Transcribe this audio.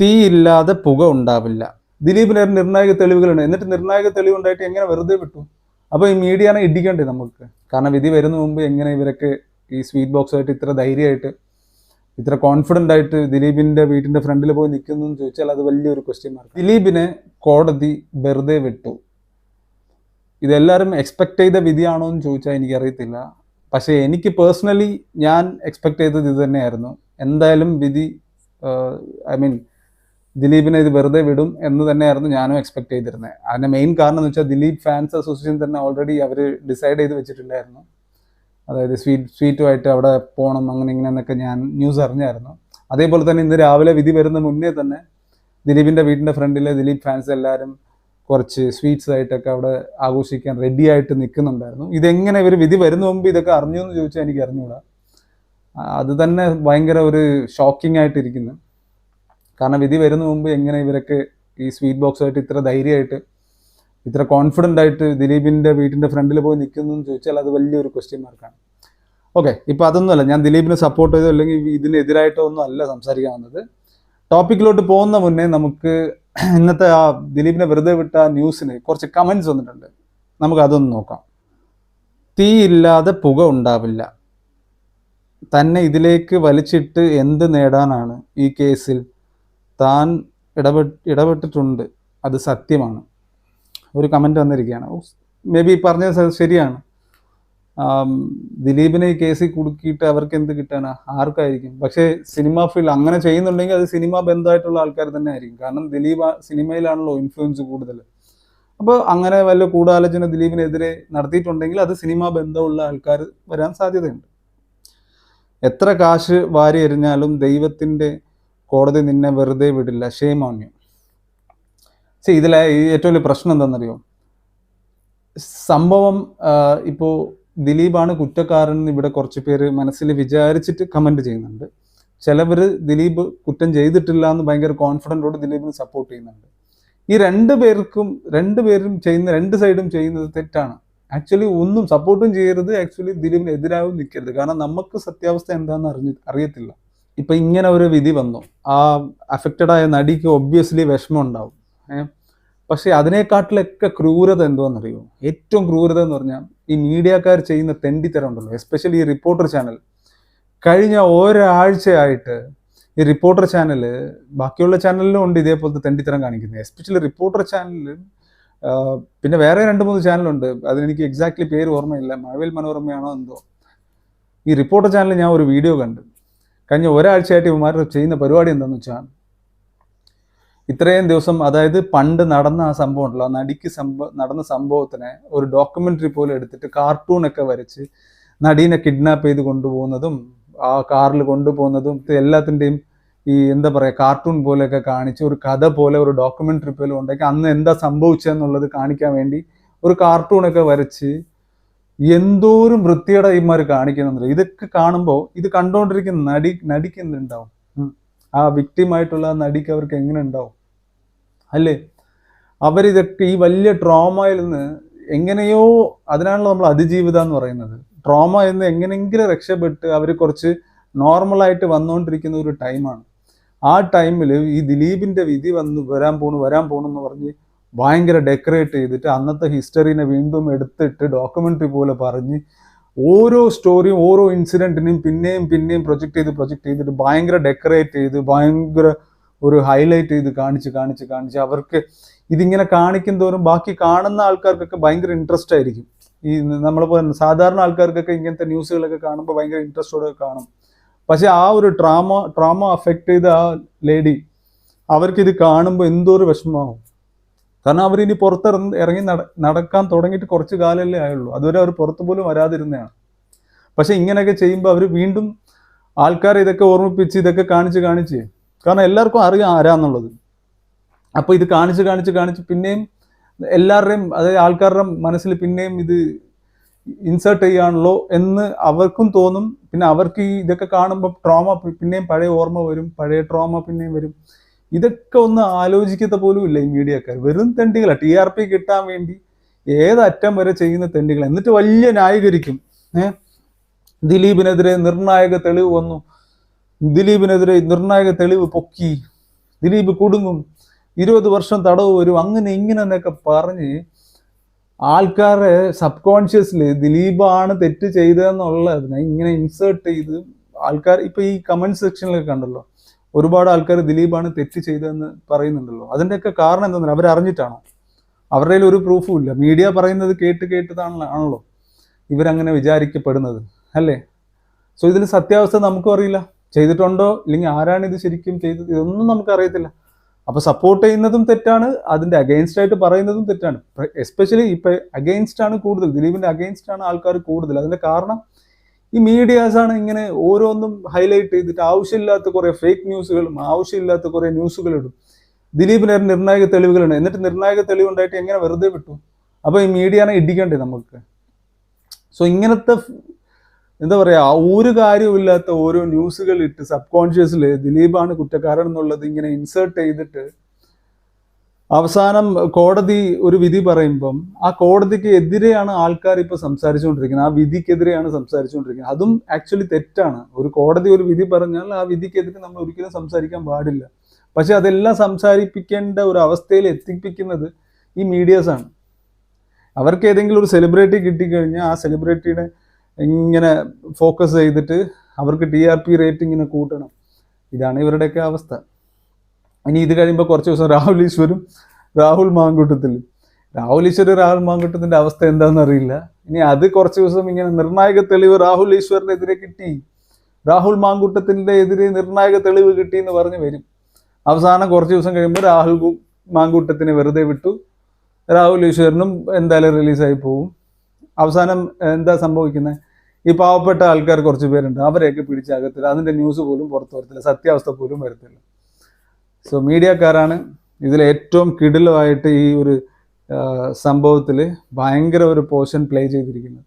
തീയില്ലാതെ പുക ഉണ്ടാവില്ല. ദിലീപിന് നിർണായക തെളിവുകളുണ്ട്. എന്നിട്ട് നിർണായക തെളിവുണ്ടായിട്ട് എങ്ങനെ വെറുതെ വിട്ടു? അപ്പോൾ ഈ മീഡിയനെ ഇടിക്കണ്ടേ നമുക്ക്? കാരണം വിധി വരുന്ന മുമ്പ് എങ്ങനെ ഇവരൊക്കെ ഈ സ്വീറ്റ് ബോക്സുമായിട്ട് ഇത്ര ധൈര്യമായിട്ട് ഇത്ര കോൺഫിഡൻ്റ് ആയിട്ട് ദിലീപിൻ്റെ വീട്ടിൻ്റെ ഫ്രണ്ടിൽ പോയി നിൽക്കുന്നു എന്ന് ചോദിച്ചാൽ അത് വലിയൊരു ക്വസ്റ്റ്യൻ മാർക്ക്. ദിലീപിനെ കോടതി വെറുതെ വിട്ടു. ഇതെല്ലാവരും എക്സ്പെക്ട് ചെയ്ത വിധിയാണോ എന്ന് ചോദിച്ചാൽ എനിക്കറിയത്തില്ല. പക്ഷേ എനിക്ക് പേഴ്സണലി ഞാൻ എക്സ്പെക്ട് ചെയ്തത് ഇത് തന്നെയായിരുന്നു. എന്തായാലും വിധി ദിലീപിനെ ഇത് വെറുതെ വിടും എന്ന് തന്നെയായിരുന്നു ഞാനും എക്സ്പെക്ട് ചെയ്തിരുന്നത്. അതിൻ്റെ മെയിൻ കാരണം എന്ന് വെച്ചാൽ ദിലീപ് ഫാൻസ് അസോസിയേഷൻ തന്നെ ഓൾറെഡി അവർ ഡിസൈഡ് ചെയ്ത് വെച്ചിട്ടുണ്ടായിരുന്നു. അതായത് സ്വീറ്റുമായിട്ട് അവിടെ പോകണം അങ്ങനെ ഇങ്ങനെ എന്നൊക്കെ ഞാൻ ന്യൂസ് അറിഞ്ഞായിരുന്നു. അതേപോലെ തന്നെ ഇന്ന് രാവിലെ വിധി വരുന്ന മുന്നേ തന്നെ ദിലീപിൻ്റെ വീട്ടിൻ്റെ ഫ്രണ്ടിൽ ദിലീപ് ഫാൻസ് എല്ലാവരും കുറച്ച് സ്വീറ്റ്സ് ആയിട്ടൊക്കെ അവിടെ ആഘോഷിക്കാൻ റെഡി ആയിട്ട് നിൽക്കുന്നുണ്ടായിരുന്നു. ഇതെങ്ങനെ ഇവർ വിധി വരുന്ന മുമ്പ് ഇതൊക്കെ അറിഞ്ഞു എന്ന് ചോദിച്ചാൽ എനിക്ക് അറിഞ്ഞുകൂടാ. അത് തന്നെ ഭയങ്കര ഒരു ഷോക്കിംഗ് ആയിട്ടിരിക്കുന്നു. കാരണം വിധി വരുന്ന മുമ്പ് എങ്ങനെ ഇവരൊക്കെ ഈ സ്വീറ്റ് ബോക്സുമായിട്ട് ഇത്ര ധൈര്യമായിട്ട് ഇത്ര കോൺഫിഡൻ്റ് ആയിട്ട് ദിലീപിൻ്റെ വീട്ടിൻ്റെ ഫ്രണ്ടിൽ പോയി നിൽക്കുന്നു എന്ന് ചോദിച്ചാൽ അത് വലിയൊരു ക്വസ്റ്റ്യൻ മാർക്കാണ്. ഓക്കെ, ഇപ്പോൾ അതൊന്നുമല്ല, ഞാൻ ദിലീപിനെ സപ്പോർട്ട് ചെയ്തോ അല്ലെങ്കിൽ ഇതിനെതിരായിട്ടോ ഒന്നും അല്ല സംസാരിക്കാൻ വന്നത്. ടോപ്പിക്കിലോട്ട് പോകുന്ന മുന്നേ നമുക്ക് ഇന്നത്തെ ആ ദിലീപിനെ വെറുതെ വിട്ട ന്യൂസിന് കുറച്ച് കമൻറ്റ്സ് വന്നിട്ടുണ്ട്. നമുക്കതൊന്ന് നോക്കാം. തീയില്ലാതെ പുക ഉണ്ടാവില്ല. തന്നെ ഇതിലേക്ക് വലിച്ചിട്ട് എന്ത് നേടാനാണ്? ഈ കേസിൽ താൻ ഇടപെട്ടിട്ടുണ്ട്, അത് സത്യമാണ്. ഒരു കമൻറ്റ് വന്നിരിക്കുകയാണ്. മേ ബി പറഞ്ഞത് ശരിയാണ്. ദിലീപിനെ ഈ കേസിൽ കുടുക്കിയിട്ട് അവർക്ക് എന്ത് കിട്ടാനാ? ആർക്കായിരിക്കും? പക്ഷേ സിനിമ ഫീൽഡ് അങ്ങനെ ചെയ്യുന്നുണ്ടെങ്കിൽ അത് സിനിമ ബന്ധമായിട്ടുള്ള ആൾക്കാർ തന്നെ ആയിരിക്കും. കാരണം ദിലീപ് സിനിമയിലാണല്ലോ ഇൻഫ്ലുവൻസ് കൂടുതൽ. അപ്പോൾ അങ്ങനെ വല്ല ഗൂഢാലോചന ദിലീപിനെതിരെ നടത്തിയിട്ടുണ്ടെങ്കിൽ അത് സിനിമ ബന്ധമുള്ള ആൾക്കാർ വരാൻ സാധ്യതയുണ്ട്. എത്ര കാശ് വാരി എറിഞ്ഞാലും ദൈവത്തിൻ്റെ കോടതി നിന്നെ വെറുതെ വിടില്ല. Shame on you. ഇതിലെ ഏറ്റവും വലിയ പ്രശ്നം എന്താണെന്നറിയോ? സംഭവം ഇപ്പോൾ ദിലീപാണ് കുറ്റക്കാരൻ എന്ന് ഇവിടെ കുറച്ച് പേര് മനസ്സിൽ വിചാരിച്ചിട്ട് കമൻറ്റ് ചെയ്യുന്നുണ്ട്. ചിലവർ ദിലീപ് കുറ്റം ചെയ്തിട്ടില്ല എന്ന് ഭയങ്കര കോൺഫിഡൻറ്റോട് ദിലീപിന് സപ്പോർട്ട് ചെയ്യുന്നുണ്ട്. ഈ രണ്ടുപേരും ചെയ്യുന്ന രണ്ട് സൈഡും ചെയ്യുന്നത് തെറ്റാണ്. ആക്ച്വലി ഒന്നും സപ്പോർട്ടും ചെയ്യരുത്, ആക്ച്വലി ദിലീപിന് എതിരാവും നിൽക്കരുത്. കാരണം നമുക്ക് സത്യാവസ്ഥ എന്താണെന്ന് അറിയത്തില്ല. ഇപ്പം ഇങ്ങനെ ഒരു വിധി വന്നു, ആ അഫക്റ്റഡായ നടിക്ക് ഒബ്വിയസ്ലി വിഷമം ഉണ്ടാവും. പക്ഷേ അതിനേക്കാട്ടിലൊക്കെ ക്രൂരത എന്തുവാണെന്നറിയോ? ഏറ്റവും ക്രൂരത എന്ന് പറഞ്ഞാൽ ഈ മീഡിയക്കാർ ചെയ്യുന്ന തെണ്ടിത്തരം ഉണ്ടല്ലോ. എസ്പെഷ്യലി ഈ റിപ്പോർട്ടർ ചാനൽ. കഴിഞ്ഞ ഒരാഴ്ചയായിട്ട് ഈ റിപ്പോർട്ടർ ചാനൽ, ബാക്കിയുള്ള ചാനലിലും ഉണ്ട് ഇതേപോലത്തെ തെണ്ടിത്തരം കാണിക്കുന്നത്. എസ്പെഷ്യലി റിപ്പോർട്ടർ ചാനലിൽ, പിന്നെ വേറെ 2-3 ചാനലുണ്ട്, അതിനെനിക്ക് എക്സാക്ട്ലി പേര് ഓർമ്മയില്ല, മഴവിൽ മനോരമയാണോ എന്തോ. ഈ റിപ്പോർട്ടർ ചാനലിൽ ഞാൻ ഒരു വീഡിയോ കണ്ടു. കഴിഞ്ഞ ഒരാഴ്ചയായിട്ട് ഇവന്മാർ ചെയ്യുന്ന പരിപാടി എന്താണെന്ന് വെച്ചാൽ, ഇത്രയും ദിവസം, അതായത് പണ്ട് നടന്ന ആ സംഭവം ഉണ്ടല്ലോ, ആ നടിക്ക് നടന്ന സംഭവത്തിനെ ഒരു ഡോക്യുമെൻ്ററി പോലെ എടുത്തിട്ട് കാർട്ടൂണൊക്കെ വരച്ച് നടീനെ കിഡ്നാപ്പ് ചെയ്ത് കൊണ്ടുപോകുന്നതും ആ കാറിൽ കൊണ്ടുപോകുന്നതും എല്ലാത്തിൻ്റെയും ഈ എന്താ പറയുക, കാർട്ടൂൺ പോലെയൊക്കെ കാണിച്ച് ഒരു കഥ പോലെ ഒരു ഡോക്യുമെൻ്ററി പോലെ ഉണ്ടാക്കി അന്ന് എന്താ സംഭവിച്ചതെന്നുള്ളത് കാണിക്കാൻ വേണ്ടി ഒരു കാർട്ടൂണൊക്കെ വരച്ച് എന്തോരം വൃത്തിയുടെ ഇമാർ കാണിക്കുന്നുണ്ട്. ഇതൊക്കെ കാണുമ്പോൾ ഇത് കണ്ടുകൊണ്ടിരിക്കുന്ന നടിക്ക് എന്തുണ്ടാവും? ആ വിക്ടിമായിട്ടുള്ള ആ നടിക്ക് അവർക്ക് എങ്ങനെ ഉണ്ടാവും അല്ലേ? അവരിതൊക്കെ ഈ വലിയ ട്രോമയിൽ നിന്ന് എങ്ങനെയോ, അതിനാണല്ലോ നമ്മൾ അതിജീവിത എന്ന് പറയുന്നത്. ട്രോമ എന്ന് എങ്ങനെയെങ്കിലും രക്ഷപ്പെട്ട് അവർ കുറച്ച് നോർമലായിട്ട് വന്നുകൊണ്ടിരിക്കുന്ന ഒരു ടൈമാണ്. ആ ടൈമിൽ ഈ ദിലീപിൻ്റെ വിധി വരാൻ പോണു എന്ന് പറഞ്ഞ് ഭയങ്കര ഡെക്കറേറ്റ് ചെയ്തിട്ട് അന്നത്തെ ഹിസ്റ്ററിനെ വീണ്ടും എടുത്തിട്ട് ഡോക്യുമെൻ്ററി പോലെ പറഞ്ഞ് ഓരോ സ്റ്റോറിയും ഓരോ ഇൻസിഡൻറ്റിനെയും പിന്നെയും പ്രൊജക്റ്റ് ചെയ്തിട്ട് ഭയങ്കര ഡെക്കറേറ്റ് ചെയ്ത് ഭയങ്കര ഒരു ഹൈലൈറ്റ് ചെയ്ത് കാണിച്ച് അവർക്ക് ഇതിങ്ങനെ കാണിക്കും തോറും ബാക്കി കാണുന്ന ആൾക്കാർക്കൊക്കെ ഭയങ്കര ഇൻട്രസ്റ്റ് ആയിരിക്കും. ഈ നമ്മളിപ്പോൾ സാധാരണ ആൾക്കാർക്കൊക്കെ ഇങ്ങനത്തെ ന്യൂസുകളൊക്കെ കാണുമ്പോൾ ഭയങ്കര ഇൻട്രസ്റ്റോടെ കാണും. പക്ഷെ ആ ഒരു ട്രോമ അഫക്റ്റ് ചെയ്ത ആ ലേഡി, അവർക്കിത് കാണുമ്പോൾ എന്തോ ഒരു വിഷമമാവും. കാരണം അവരിനി ഇറങ്ങി നടക്കാൻ തുടങ്ങിയിട്ട് കുറച്ച് കാലമല്ലേ ആയുള്ളൂ. അതുവരെ അവർ പുറത്തു പോലും വരാതിരുന്നതാണ്. പക്ഷെ ഇങ്ങനെയൊക്കെ ചെയ്യുമ്പോൾ അവർ വീണ്ടും ആൾക്കാരെ ഇതൊക്കെ ഓർമ്മിപ്പിച്ച് ഇതൊക്കെ കാണിച്ച് കാരണം എല്ലാവർക്കും അറിയാം ആരാന്നുള്ളത്. അപ്പോൾ ഇത് കാണിച്ച് പിന്നെയും എല്ലാവരുടെയും, അതായത് ആൾക്കാരുടെ മനസ്സിൽ പിന്നെയും ഇത് ഇൻസേർട്ട് ചെയ്യാണല്ലോ എന്ന് അവർക്കും തോന്നും. പിന്നെ അവർക്ക് ഇതൊക്കെ കാണുമ്പോൾ ട്രോമ പിന്നെയും പഴയ ഓർമ്മ വരും, പഴയ ട്രോമ പിന്നെയും വരും. ഇതൊക്കെ ഒന്ന് ആലോചിക്കത്ത പോലും ഇല്ല ഈ മീഡിയക്കാർ. വെറും തെണ്ടികളാണ്, TRP കിട്ടാൻ വേണ്ടി ഏതറ്റം വരെ ചെയ്യുന്ന തെണ്ടികൾ. എന്നിട്ട് വലിയ ന്യായീകരിക്കും. ദിലീപിനെതിരെ നിർണായക തെളിവ് വന്നു, ദിലീപിനെതിരെ നിർണായക തെളിവ് പൊക്കി, ദിലീപ് കുടുങ്ങും, 20 വർഷം തടവ് വരും, അങ്ങനെ ഇങ്ങനെ എന്നൊക്കെ പറഞ്ഞ് ആൾക്കാരെ സബ് കോൺഷ്യസ്ലി ദിലീപാണ് തെറ്റ് ചെയ്തതെന്നുള്ളതിനെ ഇങ്ങനെ ഇൻസേർട്ട് ചെയ്ത് ആൾക്കാർ ഇപ്പൊ ഈ കമന്റ് സെക്ഷനിലൊക്കെ കണ്ടല്ലോ, ഒരുപാട് ആൾക്കാർ ദിലീപാണ് തെറ്റ് ചെയ്തതെന്ന് പറയുന്നുണ്ടല്ലോ. അതിൻ്റെയൊക്കെ കാരണം എന്താണെന്ന് അവരറിഞ്ഞിട്ടാണോ? അവരുടെ കയ്യിൽ ഒരു പ്രൂഫും ഇല്ല. മീഡിയ പറയുന്നത് കേട്ടതാണല്ലോ ഇവരങ്ങനെ വിചാരിക്കപ്പെടുന്നത്, അല്ലേ? സോ ഇതിൽ സത്യാവസ്ഥ നമുക്കും അറിയില്ല, ചെയ്തിട്ടുണ്ടോ ഇല്ലെങ്കിൽ ആരാണ് ഇത് ശരിക്കും ചെയ്തത്, ഇതൊന്നും നമുക്കറിയത്തില്ല. അപ്പൊ സപ്പോർട്ട് ചെയ്യുന്നതും തെറ്റാണ്, അതിന്റെ അഗെയിൻസ്റ്റ് ആയിട്ട് പറയുന്നതും തെറ്റാണ്. എസ്പെഷ്യലി ഇപ്പൊ അഗെയിൻസ്റ്റ് ആണ് കൂടുതൽ, ദിലീപിന്റെ അഗെയിൻസ്റ്റ് ആണ് ആൾക്കാർ കൂടുതൽ. അതിന്റെ കാരണം ഈ മീഡിയാസ് ആണ് ഇങ്ങനെ ഓരോന്നും ഹൈലൈറ്റ് ചെയ്തിട്ട് ആവശ്യമില്ലാത്ത കുറെ ഫേക്ക് ന്യൂസുകളും ആവശ്യമില്ലാത്ത കുറെ ന്യൂസുകൾ ഇടും. ദിലീപിന് നിർണായക തെളിവുകളുണ്ട്, എന്നിട്ട് നിർണായക തെളിവുണ്ടായിട്ട് എങ്ങനെ വെറുതെ വിട്ടു? അപ്പൊ ഈ മീഡിയനെ ഇടിക്കണ്ടേ നമുക്ക്? സോ ഇങ്ങനത്തെ എന്താ പറയാ, ഒരു കാര്യമില്ലാത്ത ഓരോ ന്യൂസുകൾ ഇട്ട് സബ് കോൺഷ്യസിൽ ദിലീപാണ് കുറ്റക്കാരൻ എന്നുള്ളത് ഇങ്ങനെ ഇൻസേർട്ട് ചെയ്തിട്ട് അവസാനം കോടതി ഒരു വിധി പറയുമ്പം ആ കോടതിക്ക് എതിരെയാണ് ആൾക്കാർ ഇപ്പൊ സംസാരിച്ചുകൊണ്ടിരിക്കുന്നത്, ആ വിധിക്കെതിരെയാണ് സംസാരിച്ചുകൊണ്ടിരിക്കുന്നത്. അതും ആക്ച്വലി തെറ്റാണ്. ഒരു കോടതി ഒരു വിധി പറഞ്ഞാൽ ആ വിധിക്കെതിരെ നമ്മൾ ഒരിക്കലും സംസാരിക്കാൻ പാടില്ല. പക്ഷെ അതെല്ലാം സംസാരിപ്പിക്കേണ്ട ഒരു അവസ്ഥയിൽ എത്തിപ്പിക്കുന്നത് ഈ മീഡിയാസാണ്. അവർക്ക് ഏതെങ്കിലും ഒരു സെലിബ്രിറ്റി കിട്ടിക്കഴിഞ്ഞാൽ ആ സെലിബ്രിറ്റിയുടെ ഇങ്ങനെ ഫോക്കസ് ചെയ്തിട്ട് അവർക്ക് TRP റേറ്റിങ്ങിനെ കൂട്ടണം. ഇതാണ് ഇവരുടെയൊക്കെ അവസ്ഥ. ഇനി ഇത് കഴിയുമ്പോൾ കുറച്ച് ദിവസം രാഹുൽ ഈശ്വരും രാഹുൽ മാങ്കുട്ടത്തിന്റെ അവസ്ഥ എന്താണെന്ന് അറിയില്ല. ഇനി അത് കുറച്ച് ദിവസം ഇങ്ങനെ നിർണായക തെളിവ് രാഹുൽ ഈശ്വറിനെതിരെ കിട്ടി, രാഹുൽ മാങ്കുട്ടത്തിന്റെ എതിരെ നിർണായക തെളിവ് കിട്ടി എന്ന് പറഞ്ഞ് വരും. അവസാനം കുറച്ച് ദിവസം കഴിയുമ്പോൾ രാഹുൽ മാങ്കൂട്ടത്തിനെ വെറുതെ വിട്ടു, രാഹുൽ ഈശ്വരനും എന്തായാലും റിലീസായി പോവും. അവസാനം എന്താ സംഭവിക്കുന്നത്? ഈ പാവപ്പെട്ട ആൾക്കാർ കുറച്ച് പേരുണ്ട്, അവരെയൊക്കെ പിടിച്ചകത്തില്ല, അതിന്റെ ന്യൂസ് പോലും പുറത്തു വരത്തില്ല, സത്യാവസ്ഥ പോലും വരത്തില്ല. സോ മീഡിയക്കാരാണ് ഇതിൽ ഏറ്റവും കിടിലമായിട്ട് ഈ ഒരു സംഭവത്തിൽ ഭയങ്കര ഒരു പോർഷൻ പ്ലേ ചെയ്തിരിക്കുന്നത്.